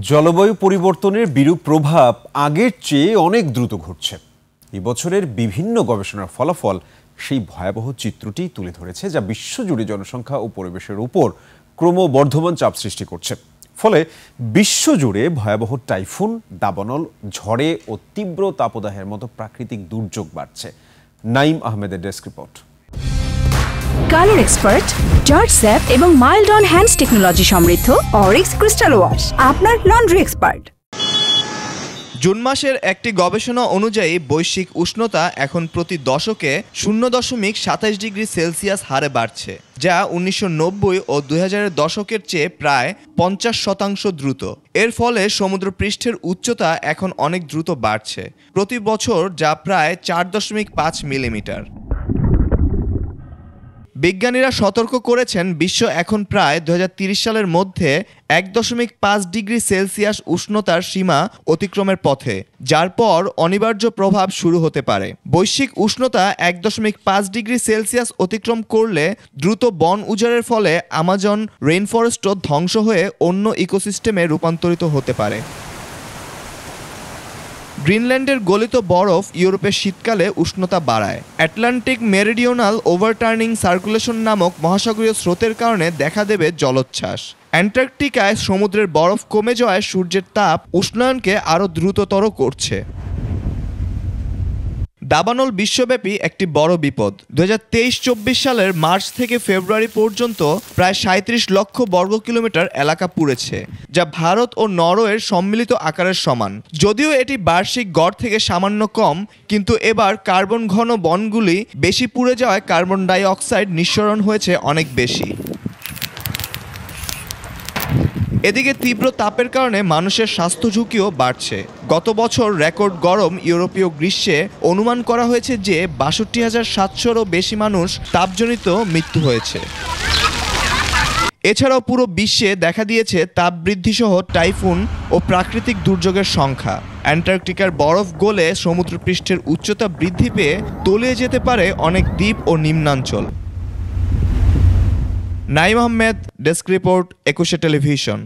জলবায়ু পরিবর্তনের বিরূপ প্রভাব আগের চেয়ে অনেক দ্রুত ঘটছে। এবছরের বিভিন্ন গবেষণার ফলাফল সেই ভয়াবহ চিত্রটি তুলে ধরেছে, যা বিশ্বজুড়ে জনসংখ্যা ও পরিবেশের উপর ক্রমবর্ধমান চাপ সৃষ্টি করছে। ফলে বিশ্বজুড়ে ভয়াবহ টাইফুন, দাবানল, ঝড়ে ও তীব্র তাপদাহের মতো প্রাকৃতিক দুর্যোগ বাড়ছে। নাইম আহমেদের desk report. Colour expert, George sap এবং মাইল্ড অন হ্যান্ডস টেকনোলজি সমৃদ্ধ অরিক্স ক্রিস্টাল ওয়াশ আপনার লন্ড্রি এক্সপার্ট। জুন মাসের একটি গবেষণা অনুযায়ী বৈশ্বিক উষ্ণতা এখন প্রতি দশকে 0.27 ডিগ্রি সেলসিয়াস হারে বাড়ছে, যা 1990 ও 2000-এর দশকের চেয়ে প্রায় 50% দ্রুত। এর ফলে সমুদ্রপৃষ্ঠের উচ্চতা এখন অনেক দ্রুত বাড়ছে, প্রতি বছর যা প্রায় 4.5 মিলিমিটার। বিজ্ঞানীরা সতর্ক করেছেন, বিশ্ব এখন প্রায় 2030 সালের মধ্যে 1.5 ডিগ্রি সেলসিয়াস উষ্ণতার সীমা অতিক্রমের পথে, যার পর অনিবার্য প্রভাব শুরু হতে পারে। বৈশ্বিক উষ্ণতা 1.5 ডিগ্রি সেলসিয়াস অতিক্রম করলে দ্রুত বন উজাড়ের ফলে আমাজন রেইনফরেস্টও ধ্বংস হয়ে অন্য ইকোসিস্টেমে রূপান্তরিত হতে পারে। গ্রিনল্যান্ডের গলিত বরফ ইউরোপের শীতকালে উষ্ণতা বাড়ায়। আটলান্টিক মেরিডিওনাল ওভারটার্নিং সার্কুলেশন নামক মহাসাগরীয় স্রোতের কারণে দেখা দেবে জলোচ্ছ্বাস। অ্যান্টার্কটিকায় সমুদ্রের বরফ কমে যাওয়ায় সূর্যের তাপ উষ্ণায়নকে আরও দ্রুততর করছে। দাবানল বিশ্বব্যাপী একটি বড় বিপদ। 2023-24 সালের মার্চ থেকে ফেব্রুয়ারি পর্যন্ত প্রায় 37 লক্ষ বর্গ কিলোমিটার এলাকা পুড়েছে, যা ভারত ও নরওয়ের সম্মিলিত আকারের সমান। যদিও এটি বার্ষিক গড় থেকে সামান্য কম, কিন্তু এবার কার্বন ঘন বনগুলি বেশি পুড়ে যাওয়ায় কার্বন ডাই অক্সাইড নিঃসরণ হয়েছে অনেক বেশি। এদিকে তীব্র তাপের কারণে মানুষের স্বাস্থ্য ঝুঁকিও বাড়ছে। গত বছর রেকর্ড গরম ইউরোপীয় গ্রীষ্মে অনুমান করা হয়েছে যে 62,700-রও বেশি মানুষ তাপজনিত মৃত্যু হয়েছে। এছাড়াও পুরো বিশ্বে দেখা দিয়েছে তাপ বৃদ্ধিসহ টাইফুন ও প্রাকৃতিক দুর্যোগের সংখ্যা। অ্যান্টার্কটিকার বরফ গলে সমুদ্রপৃষ্ঠের উচ্চতা বৃদ্ধি পেয়ে তলিয়ে যেতে পারে অনেক দ্বীপ ও নিম্নাঞ্চল। Naim Ahmed, desk report, 21 television.